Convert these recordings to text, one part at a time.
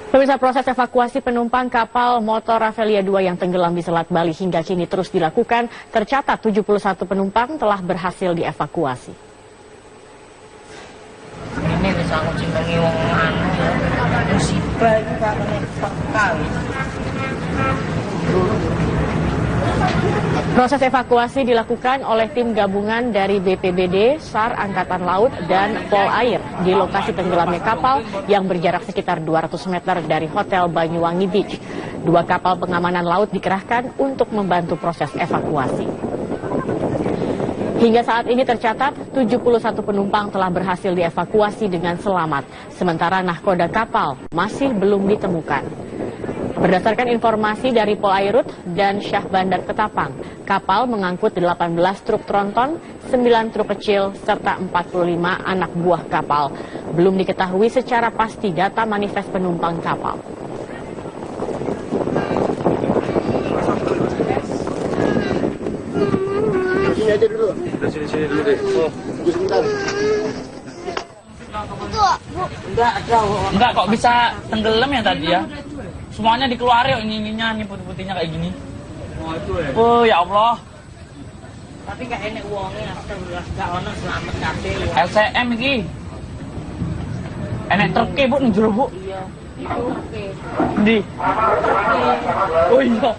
Pemirsa, proses evakuasi penumpang kapal motor Rafflesia 2 yang tenggelam di Selat Bali hingga kini terus dilakukan. Tercatat 71 penumpang telah berhasil dievakuasi. Ini bisa aku cintangi wong anu ya. Musibah iki kali. Proses evakuasi dilakukan oleh tim gabungan dari BPBD, SAR Angkatan Laut, dan Polair di lokasi tenggelamnya kapal yang berjarak sekitar 200 meter dari Hotel Banyuwangi Beach. 2 kapal pengamanan laut dikerahkan untuk membantu proses evakuasi. Hingga saat ini tercatat 71 penumpang telah berhasil dievakuasi dengan selamat, sementara nahkoda kapal masih belum ditemukan. Berdasarkan informasi dari Polairut dan Syah Bandar Ketapang, kapal mengangkut 18 truk tronton, 9 truk kecil, serta 45 anak buah kapal. Belum diketahui secara pasti data manifest penumpang kapal. Sini aja dulu. Sini dulu deh. Oh, tunggu sebentar. Enggak kok bisa tenggelam ya tadi ya. Semuanya dikeluarin ininya nih putih-putihnya kayak gini. Oh ya Allah. Tapi gak enak uangnya, astagfirullah, gak ono selamat kabeh. LCM iki. Enak truk Bu ning jero Bu. Iya, itu oke. Ndi? Oh iya.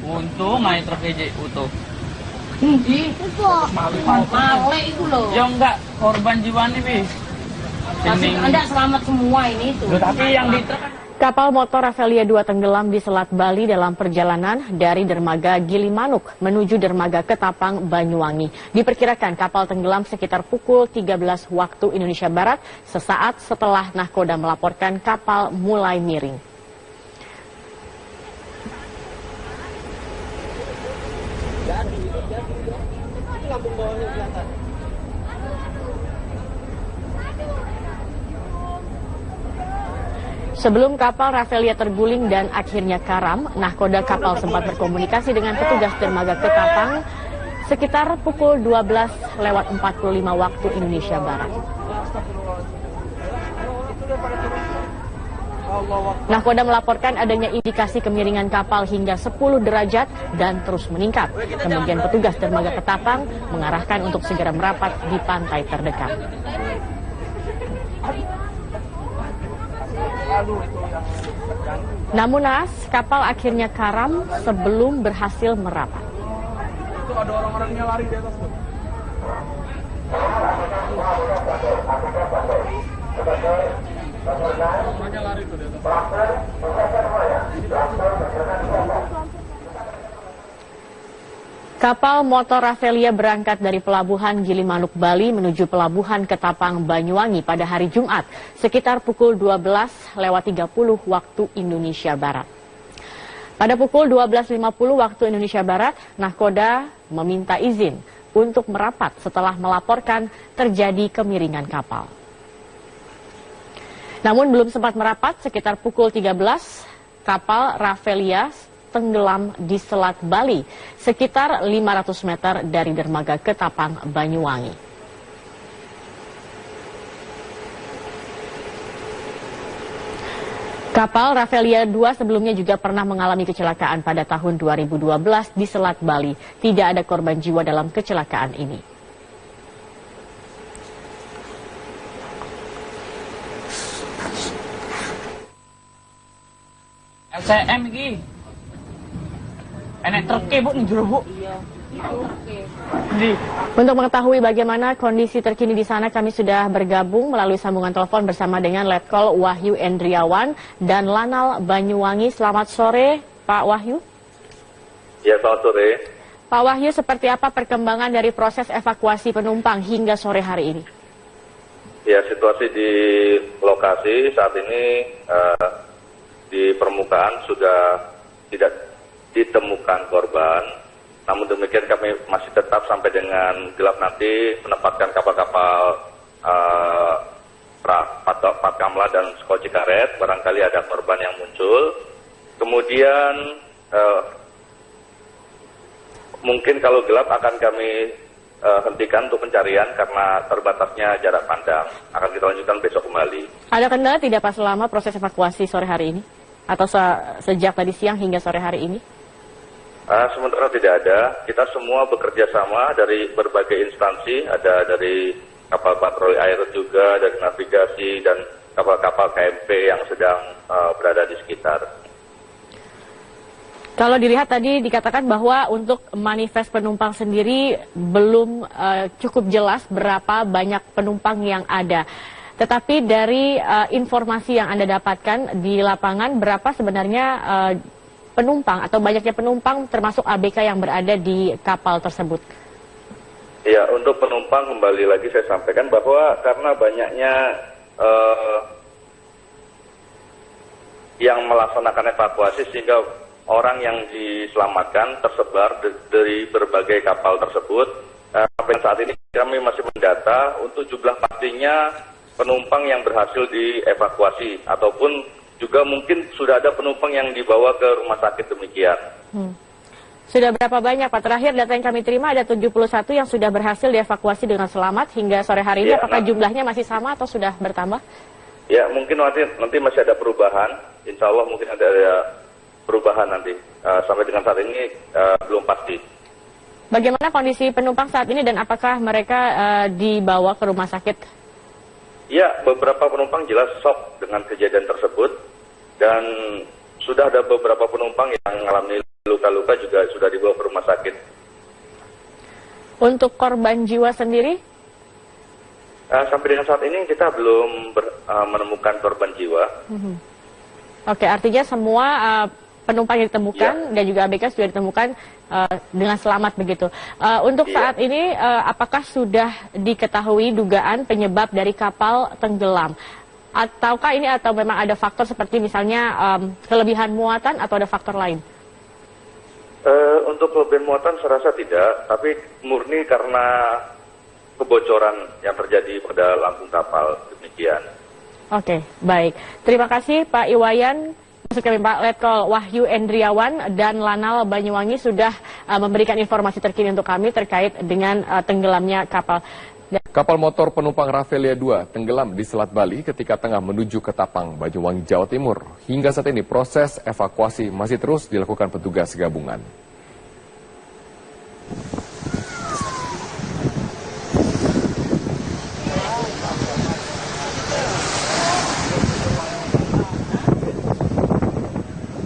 Untung ae truk iki utuh. Ndi? Male itu loh. Ya enggak korban jiwa nih, Bi. Masih enggak selamat semua ini tuh. Tapi yang di truk Kapal motor Rafflesia 2 tenggelam di Selat Bali dalam perjalanan dari dermaga Gilimanuk menuju dermaga Ketapang, Banyuwangi. Diperkirakan kapal tenggelam sekitar pukul 13 waktu Indonesia Barat, sesaat setelah nahkoda melaporkan kapal mulai miring. Sebelum kapal Rafflesia terguling dan akhirnya karam, nahkoda kapal sempat berkomunikasi dengan petugas dermaga Ketapang sekitar pukul 12:45 waktu Indonesia Barat. Nahkoda melaporkan adanya indikasi kemiringan kapal hingga 10 derajat dan terus meningkat. Kemudian petugas dermaga Ketapang mengarahkan untuk segera merapat di pantai terdekat. Namun naas, kapal akhirnya karam sebelum berhasil merapat. Itu ada orang-orangnya lari di atas tuh. Orangnya lari tuh di atas. Kapal motor Rafflesia berangkat dari pelabuhan Gilimanuk, Bali menuju pelabuhan Ketapang, Banyuwangi pada hari Jumat sekitar pukul 12:30 waktu Indonesia Barat. Pada pukul 12:50 waktu Indonesia Barat, nahkoda meminta izin untuk merapat setelah melaporkan terjadi kemiringan kapal. Namun belum sempat merapat, sekitar pukul 13, kapal Rafflesia tenggelam di Selat Bali, sekitar 500 meter dari dermaga Ketapang, Banyuwangi. Kapal Rafflesia 2 sebelumnya juga pernah mengalami kecelakaan pada tahun 2012 di Selat Bali. Tidak ada korban jiwa dalam kecelakaan ini. LCM iki. Enak truk Bu ning jero Bu. Iya, itu oke. Ndi? Untuk mengetahui bagaimana kondisi terkini di sana, kami sudah bergabung melalui sambungan telepon bersama dengan Letkol Wahyu Endriawan dan Lanal Banyuwangi. Selamat sore, Pak Wahyu. Ya, selamat sore. Pak Wahyu, seperti apa perkembangan dari proses evakuasi penumpang hingga sore hari ini? Ya, situasi di lokasi saat ini di permukaan sudah tidak ditemukan korban. Namun demikian kami masih tetap sampai dengan gelap nanti menempatkan kapal-kapal Patkamla dan Skoci Karet. Barangkali ada korban yang muncul. Kemudian mungkin kalau gelap akan kami hentikan untuk pencarian karena terbatasnya jarak pandang. Akan kita lanjutkan besok kembali. Ada kendala tidak Pak selama proses evakuasi sore hari ini? Atau sejak tadi siang hingga sore hari ini? Sementara tidak ada. Kita semua bekerja sama dari berbagai instansi, ada dari kapal patroli air juga, dari navigasi, dan kapal-kapal KMP yang sedang berada di sekitar. Kalau dilihat tadi dikatakan bahwa untuk manifest penumpang sendiri belum cukup jelas berapa banyak penumpang yang ada. Tetapi dari informasi yang Anda dapatkan di lapangan, berapa sebenarnya penumpang atau banyaknya penumpang termasuk ABK yang berada di kapal tersebut? Ya, untuk penumpang kembali lagi saya sampaikan bahwa karena banyaknya yang melaksanakan evakuasi sehingga orang yang diselamatkan tersebar dari berbagai kapal tersebut. Sampai saat ini kami masih mendata untuk jumlah pastinya penumpang yang berhasil dievakuasi ataupun juga mungkin sudah ada penumpang yang dibawa ke rumah sakit demikian. Sudah berapa banyak Pak? Terakhir data yang kami terima ada 71 yang sudah berhasil dievakuasi dengan selamat hingga sore hari ini. Apakah jumlahnya masih sama atau sudah bertambah? Ya, mungkin nanti masih ada perubahan. Insya Allah mungkin ada perubahan nanti. Sampai dengan saat ini belum pasti. Bagaimana kondisi penumpang saat ini dan apakah mereka dibawa ke rumah sakit? Ya, beberapa penumpang jelas shock dengan kejadian tersebut dan sudah ada beberapa penumpang yang mengalami luka-luka juga sudah dibawa ke rumah sakit. Untuk korban jiwa sendiri? Sampai dengan saat ini kita belum menemukan korban jiwa. Oke, artinya semua penumpang yang ditemukan dan juga ABK sudah ditemukan dengan selamat begitu. Untuk saat ini, apakah sudah diketahui dugaan penyebab dari kapal tenggelam? Ataukah ini atau memang ada faktor seperti misalnya kelebihan muatan atau ada faktor lain? Untuk kelebihan muatan saya rasa tidak, tapi murni karena kebocoran yang terjadi pada lambung kapal, demikian. Oke, baik. Terima kasih Pak Iwayan. Maksud kami Pak Letkol Wahyu Endriawan dan Lanal Banyuwangi sudah memberikan informasi terkini untuk kami terkait dengan tenggelamnya kapal. Kapal motor penumpang Rafflesia 2 tenggelam di Selat Bali ketika tengah menuju ke Tapang, Banyuwangi, Jawa Timur. Hingga saat ini proses evakuasi masih terus dilakukan petugas gabungan.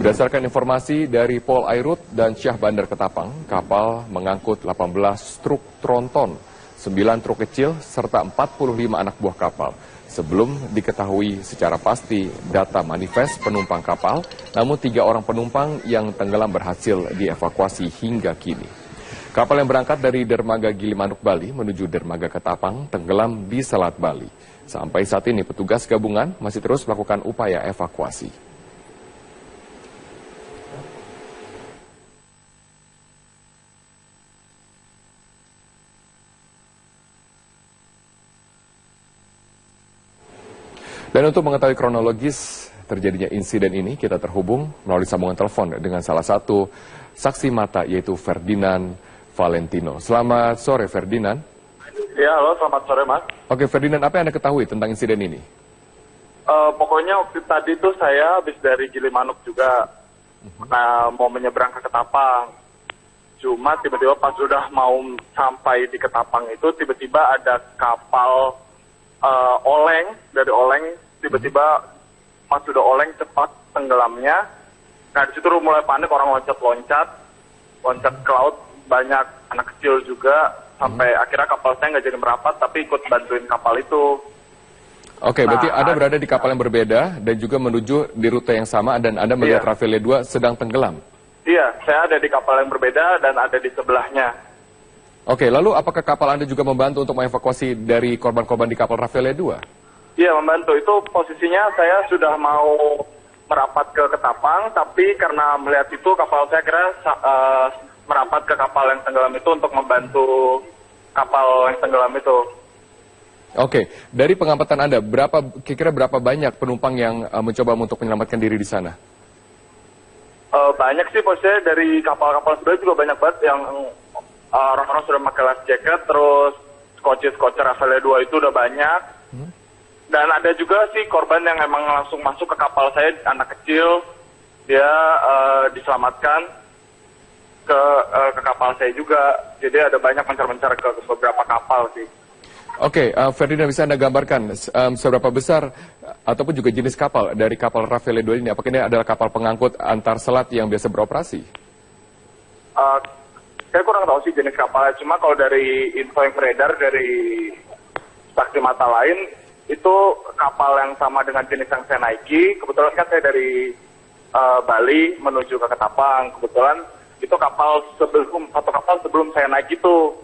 Berdasarkan informasi dari Pol Airut dan Syah Bandar Ketapang, kapal mengangkut 18 truk tronton, 9 truk kecil, serta 45 anak buah kapal. Sebelum diketahui secara pasti data manifest penumpang kapal, namun 3 orang penumpang yang tenggelam berhasil dievakuasi hingga kini. Kapal yang berangkat dari Dermaga Gilimanuk, Bali menuju Dermaga Ketapang tenggelam di Selat Bali. Sampai saat ini petugas gabungan masih terus melakukan upaya evakuasi. Dan untuk mengetahui kronologis terjadinya insiden ini, kita terhubung melalui sambungan telepon dengan salah satu saksi mata, yaitu Ferdinand Valentino. Selamat sore, Ferdinand. Ya, halo, selamat sore, Mas. Oke, Ferdinand, apa yang Anda ketahui tentang insiden ini? Pokoknya waktu tadi tuh saya habis dari Gilimanuk juga, mau menyeberang ke Ketapang. Cuma tiba-tiba pas sudah mau sampai di Ketapang itu, tiba-tiba ada kapal oleng, dari oleng, tiba-tiba pas sudah oleng cepat tenggelamnya. Nah di situ mulai panik, orang loncat ke laut, banyak anak kecil juga, sampai akhirnya kapal saya nggak jadi merapat, tapi ikut bantuin kapal itu. Oke, berarti Anda berada di kapal yang berbeda dan juga menuju di rute yang sama, dan Anda melihat Rafflesia 2 sedang tenggelam? Iya, saya ada di kapal yang berbeda dan ada di sebelahnya. Oke, lalu apakah kapal Anda juga membantu untuk mengevakuasi dari korban-korban di kapal Rafflesia 2? Iya, membantu. Itu posisinya saya sudah mau merapat ke Ketapang, tapi karena melihat itu kapal saya kira merapat ke kapal yang tenggelam itu untuk membantu kapal yang tenggelam itu. Oke, dari pengamatan Anda, kira-kira berapa banyak penumpang yang mencoba untuk menyelamatkan diri di sana? Banyak sih, posisinya dari kapal-kapal sebelah juga banyak banget yang orang-orang sudah pakai life jacket, terus skoci Rafael 2 itu udah banyak. Dan ada juga sih korban yang emang langsung masuk ke kapal saya, anak kecil, dia diselamatkan ke kapal saya juga. Jadi ada banyak mencar-mencar ke beberapa kapal sih. Oke, Ferdinand, bisa Anda gambarkan seberapa besar ataupun juga jenis kapal dari kapal Rafael 2 ini? Apakah ini adalah kapal pengangkut antar selat yang biasa beroperasi? Saya kurang tahu sih jenis kapalnya, cuma kalau dari info yang beredar dari saksi mata lain, itu kapal yang sama dengan jenis yang saya naiki. Kebetulan kan saya dari Bali menuju ke Ketapang. Kebetulan itu satu kapal sebelum saya naik itu.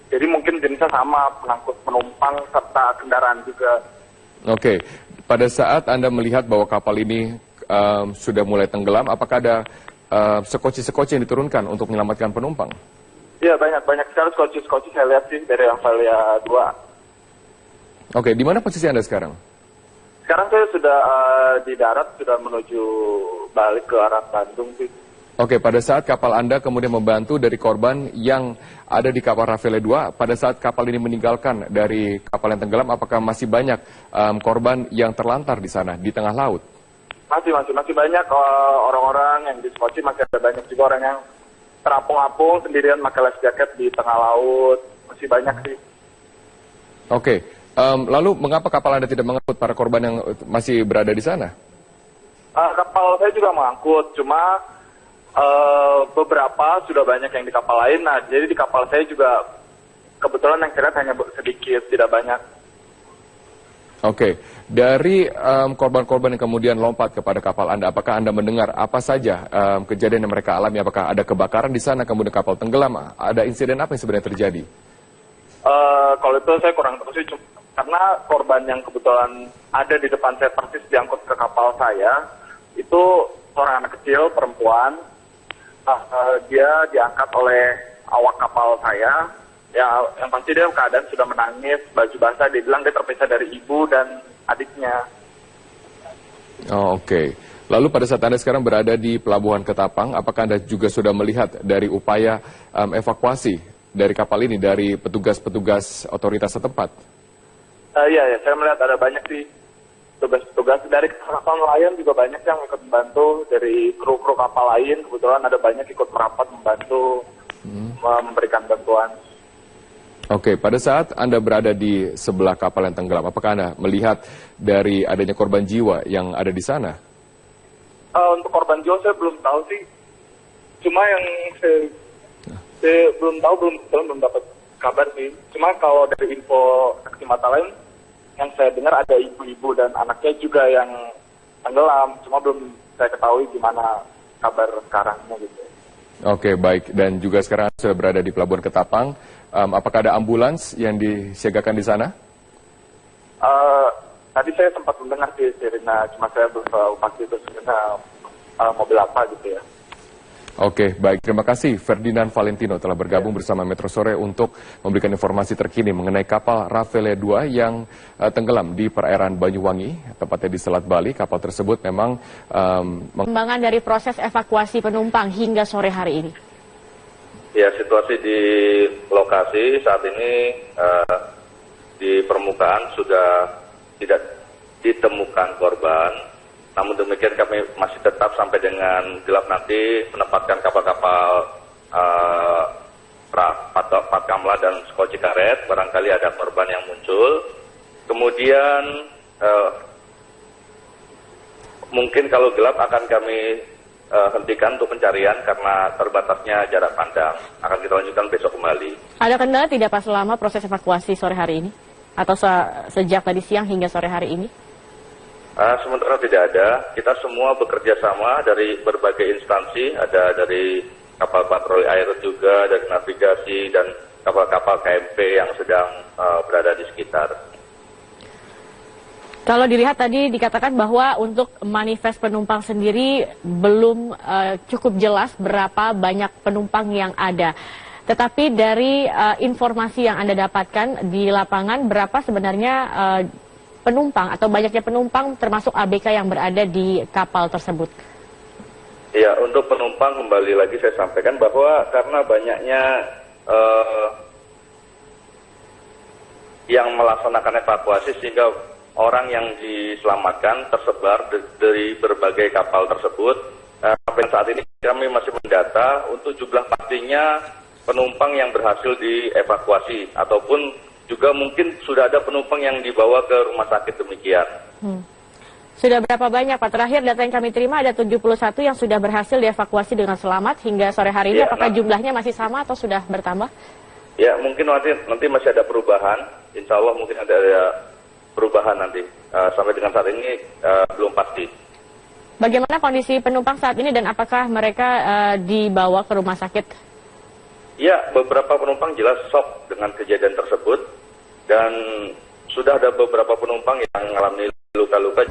Jadi mungkin jenisnya sama, pengangkut penumpang serta kendaraan juga. Oke, pada saat Anda melihat bahwa kapal ini sudah mulai tenggelam, apakah ada sekoci-sekoci yang diturunkan untuk menyelamatkan penumpang? Iya, banyak sekali skoci saya lihat sih dari Rafael 2. Oke, di mana posisi Anda sekarang? Sekarang saya sudah di darat, sudah menuju balik ke arah Bandung sih. Oke, pada saat kapal Anda kemudian membantu dari korban yang ada di kapal Rafael 2, pada saat kapal ini meninggalkan dari kapal yang tenggelam, apakah masih banyak korban yang terlantar di sana, di tengah laut? Masih banyak orang-orang yang di skoci, masih ada banyak juga orang yang terapung-apung sendirian pakai life jacket di tengah laut, masih banyak sih. Oke. Lalu mengapa kapal Anda tidak mengangkut para korban yang masih berada di sana? Kapal saya juga mengangkut, cuma beberapa sudah banyak yang di kapal lain. Nah, jadi di kapal saya juga kebetulan yang saya lihat hanya sedikit, tidak banyak. Oke, dari korban-korban yang kemudian lompat kepada kapal Anda, apakah Anda mendengar apa saja kejadian yang mereka alami? Apakah ada kebakaran di sana, kemudian kapal tenggelam? Ada insiden apa yang sebenarnya terjadi? Kalau itu saya kurang tahu sih, karena korban yang kebetulan ada di depan saya persis diangkut ke kapal saya, itu seorang anak kecil, perempuan. Dia diangkat oleh awak kapal saya. Ya, yang pasti dia keadaan sudah menangis, baju basah, dia bilang dia terpisah dari ibu dan adiknya. Oh, oke. Lalu pada saat Anda sekarang berada di Pelabuhan Ketapang, apakah Anda juga sudah melihat dari upaya evakuasi dari kapal ini, dari petugas-petugas otoritas setempat? Iya, saya melihat ada banyak sih tugas-tugas dari kapal nelayan juga banyak yang ikut membantu, dari kru-kru kapal lain kebetulan ada banyak ikut merapat membantu memberikan bantuan. Oke, pada saat Anda berada di sebelah kapal yang tenggelam, apakah Anda melihat dari adanya korban jiwa yang ada di sana? Untuk korban jiwa saya belum tahu sih, cuma yang saya belum tahu, belum dapat kabar sih. Cuma kalau dari info saksi mata lain, yang saya dengar ada ibu-ibu dan anaknya juga yang tenggelam. Cuma belum saya ketahui gimana kabar sekarangnya gitu. Oke, baik. Dan juga sekarang sudah berada di Pelabuhan Ketapang. Apakah ada ambulans yang disiagakan di sana? Tadi saya sempat mendengar di sirine, cuma saya belum tahu pasti itu sebenarnya mobil apa gitu ya. Oke, baik. Terima kasih Ferdinand Valentino telah bergabung bersama Metro Sore untuk memberikan informasi terkini mengenai kapal Rafael 2 yang tenggelam di perairan Banyuwangi, tepatnya di Selat Bali. Kapal tersebut memang Perkembangan dari proses evakuasi penumpang hingga sore hari ini. Ya, situasi di lokasi saat ini di permukaan sudah tidak ditemukan korban. Namun demikian kami masih tetap sampai dengan gelap nanti menempatkan kapal-kapal Pakamla dan Skoci Karet, barangkali ada korban yang muncul. Kemudian mungkin kalau gelap akan kami hentikan untuk pencarian karena terbatasnya jarak pandang. Akan kita lanjutkan besok kembali. Ada kendala tidak Pak selama proses evakuasi sore hari ini? Atau sejak tadi siang hingga sore hari ini? Sementara tidak ada, kita semua bekerja sama dari berbagai instansi, ada dari kapal patroli air juga, dari navigasi dan kapal-kapal KMP yang sedang berada di sekitar. Kalau dilihat tadi dikatakan bahwa untuk manifest penumpang sendiri belum cukup jelas berapa banyak penumpang yang ada. Tetapi dari informasi yang Anda dapatkan di lapangan, berapa sebenarnya penumpang atau banyaknya penumpang termasuk ABK yang berada di kapal tersebut? Ya, untuk penumpang kembali lagi saya sampaikan bahwa karena banyaknya yang melaksanakan evakuasi sehingga orang yang diselamatkan tersebar dari berbagai kapal tersebut. Sampai saat ini kami masih mendata untuk jumlah pastinya penumpang yang berhasil dievakuasi ataupun juga mungkin sudah ada penumpang yang dibawa ke rumah sakit demikian. Sudah berapa banyak Pak? Terakhir data yang kami terima ada 71 yang sudah berhasil dievakuasi dengan selamat hingga sore hari ini. Apakah jumlahnya masih sama atau sudah bertambah? Ya, mungkin nanti masih ada perubahan. Insya Allah mungkin ada perubahan nanti. Sampai dengan saat ini belum pasti. Bagaimana kondisi penumpang saat ini dan apakah mereka dibawa ke rumah sakit? Ya, beberapa penumpang jelas shock dengan kejadian tersebut dan sudah ada beberapa penumpang yang mengalami luka-luka.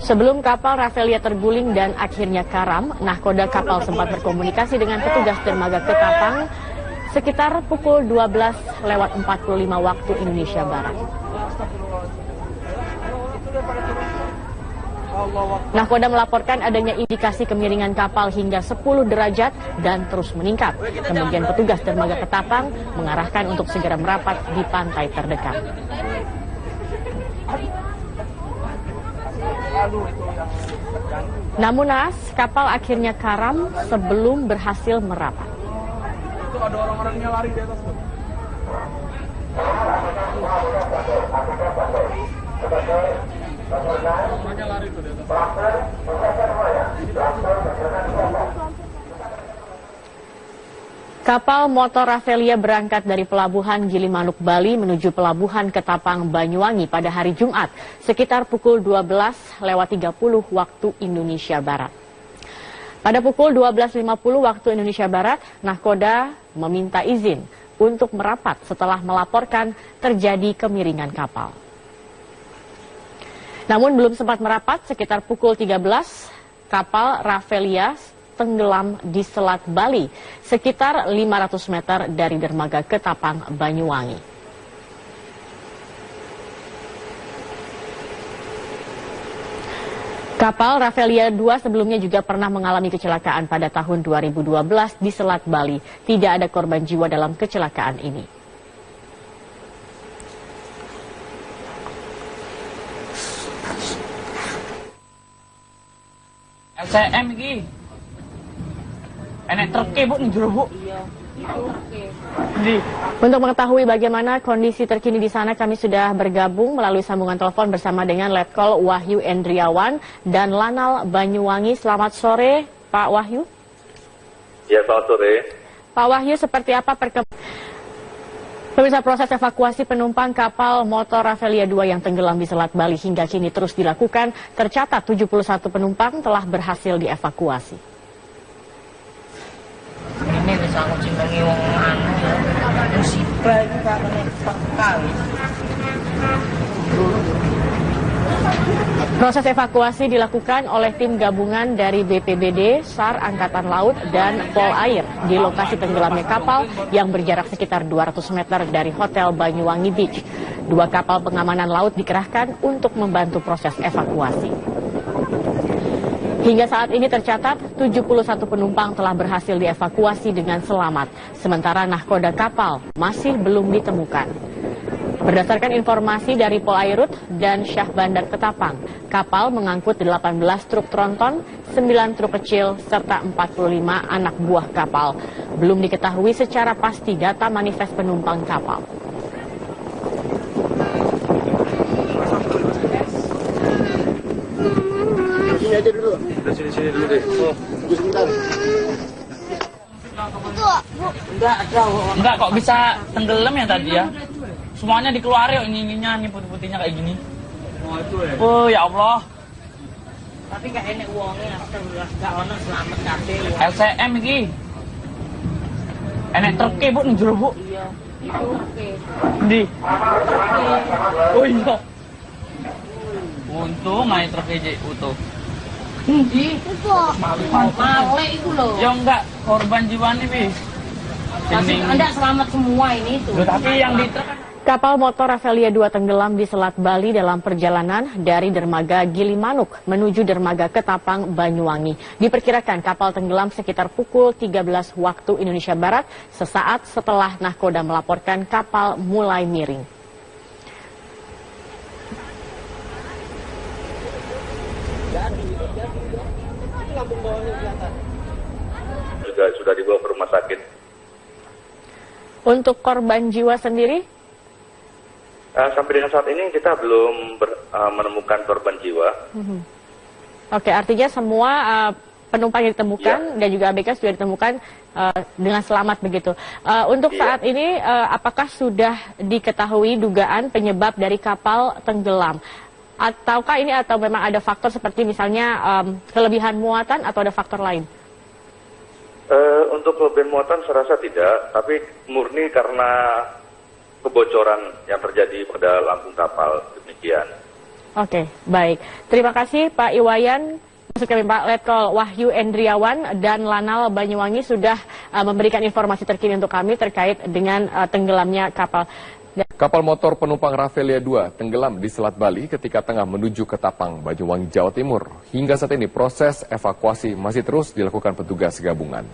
Sebelum kapal Rafflesia terguling dan akhirnya karam, nahkoda kapal sempat berkomunikasi dengan petugas dermaga Ketapang sekitar pukul 12:45 waktu Indonesia Barat. Nahkoda melaporkan adanya indikasi kemiringan kapal hingga 10 derajat dan terus meningkat. Kemudian petugas dermaga Ketapang mengarahkan untuk segera merapat di pantai terdekat. Namun naas, kapal akhirnya karam sebelum berhasil merapat. Itu ada orang-orangnya lari di atas tuh. Orangnya lari tuh di atas. Kapal motor Rafflesia berangkat dari Pelabuhan Gilimanuk, Bali menuju Pelabuhan Ketapang, Banyuwangi pada hari Jumat sekitar pukul 12:30 waktu Indonesia Barat. Pada pukul 12:50 waktu Indonesia Barat, nahkoda meminta izin untuk merapat setelah melaporkan terjadi kemiringan kapal. Namun belum sempat merapat, sekitar pukul 13, kapal Rafflesia tenggelam di Selat Bali, sekitar 500 meter dari dermaga Ketapang, Banyuwangi. Kapal Rafflesia 2 sebelumnya juga pernah mengalami kecelakaan pada tahun 2012 di Selat Bali. Tidak ada korban jiwa dalam kecelakaan ini. LCM ini. Enek truk Bu nih jero Bu. Untuk mengetahui bagaimana kondisi terkini di sana, kami sudah bergabung melalui sambungan telepon bersama dengan Letkol Wahyu Endriawan dan Lanal Banyuwangi. Selamat sore, Pak Wahyu. Ya, selamat sore. Pak Wahyu, seperti apa pemirsa proses evakuasi penumpang kapal motor Rafflesia 2 yang tenggelam di Selat Bali hingga kini terus dilakukan? Tercatat 71 penumpang telah berhasil dievakuasi. Ini bisa aku cintangi wong anu ya. Musibah iki kakene sekali. Proses evakuasi dilakukan oleh tim gabungan dari BPBD, SAR Angkatan Laut, dan Polair di lokasi tenggelamnya kapal yang berjarak sekitar 200 meter dari Hotel Banyuwangi Beach. 2 kapal pengamanan laut dikerahkan untuk membantu proses evakuasi. Hingga saat ini tercatat 71 penumpang telah berhasil dievakuasi dengan selamat, sementara nahkoda kapal masih belum ditemukan. Berdasarkan informasi dari Polairut dan Syah Bandar Ketapang, kapal mengangkut 18 truk tronton, 9 truk kecil, serta 45 anak buah kapal. Belum diketahui secara pasti data manifest penumpang kapal. Sini aja dulu. Sini dulu deh. Oh, tunggu sebentar. Enggak kok bisa tenggelam ya tadi ya. Semuanya dikeluarin ininya nih putih-putihnya kayak gini. Oh, itu ya. Oh ya Allah. Tapi gak enak uangnya, astagfirullah, gak ono selamat kabeh. LCM iki. Enek truk Bu nih jero Bu. Iya, itu oke. Di. Oh iya. Untung main truk aja utuh. Di. Male itu loh. Ya enggak korban jiwa nih, Bi. Masih enggak selamat semua ini tuh. Loh, tapi yang di truk kan Kapal motor Rafflesia 2 tenggelam di Selat Bali dalam perjalanan dari dermaga Gilimanuk menuju dermaga Ketapang, Banyuwangi. Diperkirakan kapal tenggelam sekitar pukul 13 waktu Indonesia Barat, sesaat setelah nahkoda melaporkan kapal mulai miring. Juga sudah dibawa ke rumah sakit. Untuk korban jiwa sendiri? Sampai dengan saat ini kita belum menemukan korban jiwa. Oke, artinya semua penumpang yang ditemukan dan juga ABK sudah ditemukan dengan selamat begitu. Untuk saat ini, apakah sudah diketahui dugaan penyebab dari kapal tenggelam? Ataukah ini atau memang ada faktor seperti misalnya kelebihan muatan atau ada faktor lain? Untuk kelebihan muatan saya rasa tidak, tapi murni karena kebocoran yang terjadi pada lambung kapal, demikian. Oke, baik. Terima kasih Pak Iwayan, maksud kami Pak Letkol Wahyu Endriawan dan Lanal Banyuwangi sudah memberikan informasi terkini untuk kami terkait dengan tenggelamnya kapal. Kapal motor penumpang Rafflesia 2 tenggelam di Selat Bali ketika tengah menuju Ketapang, Banyuwangi, Jawa Timur. Hingga saat ini proses evakuasi masih terus dilakukan petugas gabungan.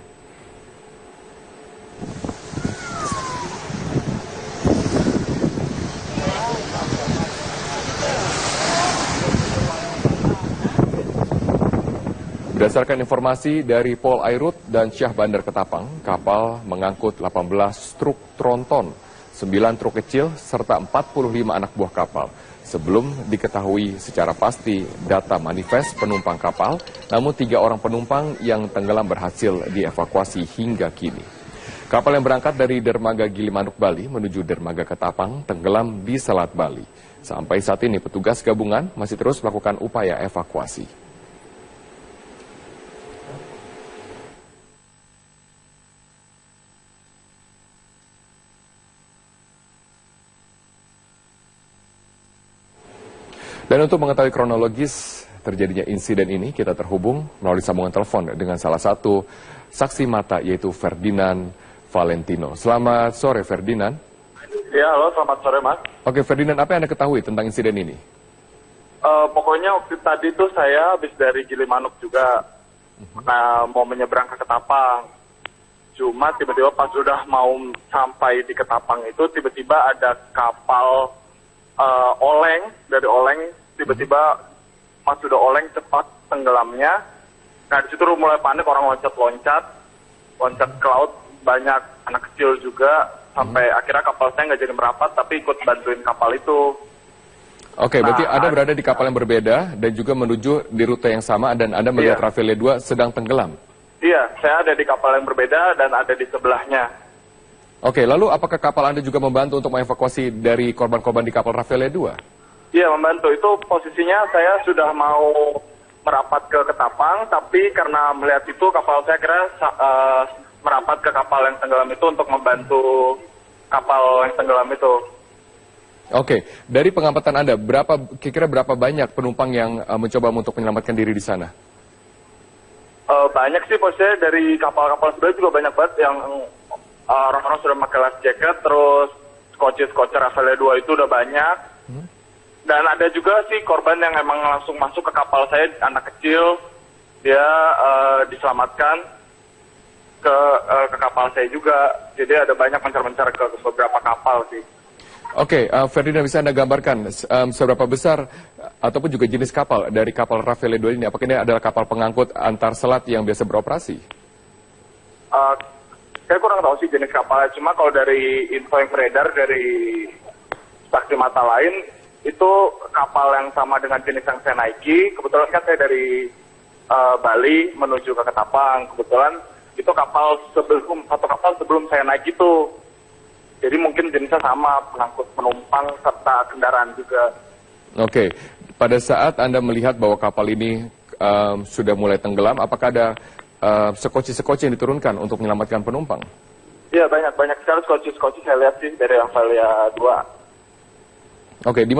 Berdasarkan informasi dari Pol Airut dan Syah Bandar Ketapang, kapal mengangkut 18 truk tronton, 9 truk kecil, serta 45 anak buah kapal. Sebelum diketahui secara pasti data manifest penumpang kapal, namun 3 orang penumpang yang tenggelam berhasil dievakuasi hingga kini. Kapal yang berangkat dari dermaga Gilimanuk, Bali menuju dermaga Ketapang tenggelam di Selat Bali. Sampai saat ini petugas gabungan masih terus melakukan upaya evakuasi. Dan untuk mengetahui kronologis terjadinya insiden ini, kita terhubung melalui sambungan telepon dengan salah satu saksi mata, yaitu Ferdinand Valentino. Selamat sore, Ferdinand. Ya, halo, selamat sore, Mas. Oke, Ferdinand, apa yang Anda ketahui tentang insiden ini? Pokoknya waktu tadi tuh saya habis dari Gilimanuk juga, mau menyeberang ke Ketapang. Cuma tiba-tiba pas sudah mau sampai di Ketapang itu, tiba-tiba ada kapal oleng, dari oleng, tiba-tiba pas sudah oleng cepat tenggelamnya. Nah di situ mulai panik, orang loncat ke laut, banyak anak kecil juga, sampai akhirnya kapal saya nggak jadi merapat, tapi ikut bantuin kapal itu. Oke, berarti Anda berada di kapal yang berbeda dan juga menuju di rute yang sama, dan Anda melihat Rafflesia 2 sedang tenggelam? Iya, saya ada di kapal yang berbeda dan ada di sebelahnya. Oke, lalu apakah kapal Anda juga membantu untuk mengevakuasi dari korban-korban di kapal Rafflesia 2? Iya, membantu. Itu posisinya saya sudah mau merapat ke Ketapang, tapi karena melihat itu kapal saya kira merapat ke kapal yang tenggelam itu untuk membantu kapal yang tenggelam itu. Oke, dari pengamatan Anda, kira-kira berapa banyak penumpang yang mencoba untuk menyelamatkan diri di sana? Banyak sih, posisinya dari kapal-kapal sebelah juga banyak banget yang orang-orang sudah pakai life jacket, terus skoci-skoci Rafflesia 2 itu udah banyak. Dan ada juga sih korban yang emang langsung masuk ke kapal saya, anak kecil, dia diselamatkan ke kapal saya juga. Jadi ada banyak mencar-mencar ke beberapa kapal sih. Oke, Ferdinand, bisa Anda gambarkan seberapa besar ataupun juga jenis kapal dari kapal Rafflesia 2 ini? Apakah ini adalah kapal pengangkut antar selat yang biasa beroperasi? Saya kurang tahu sih jenis kapalnya, cuma kalau dari info yang beredar dari saksi mata lain, itu kapal yang sama dengan jenis yang saya naiki. Kebetulan kan saya dari Bali menuju ke Ketapang. Kebetulan itu satu kapal sebelum saya naik itu. Jadi mungkin jenisnya sama, pengangkut penumpang serta kendaraan juga. Oke, pada saat Anda melihat bahwa kapal ini sudah mulai tenggelam, apakah ada skoci-skoci yang diturunkan untuk menyelamatkan penumpang? Iya, banyak sekali skoci-skoci saya lihat sih dari Rafflesia 2. Oke, di mana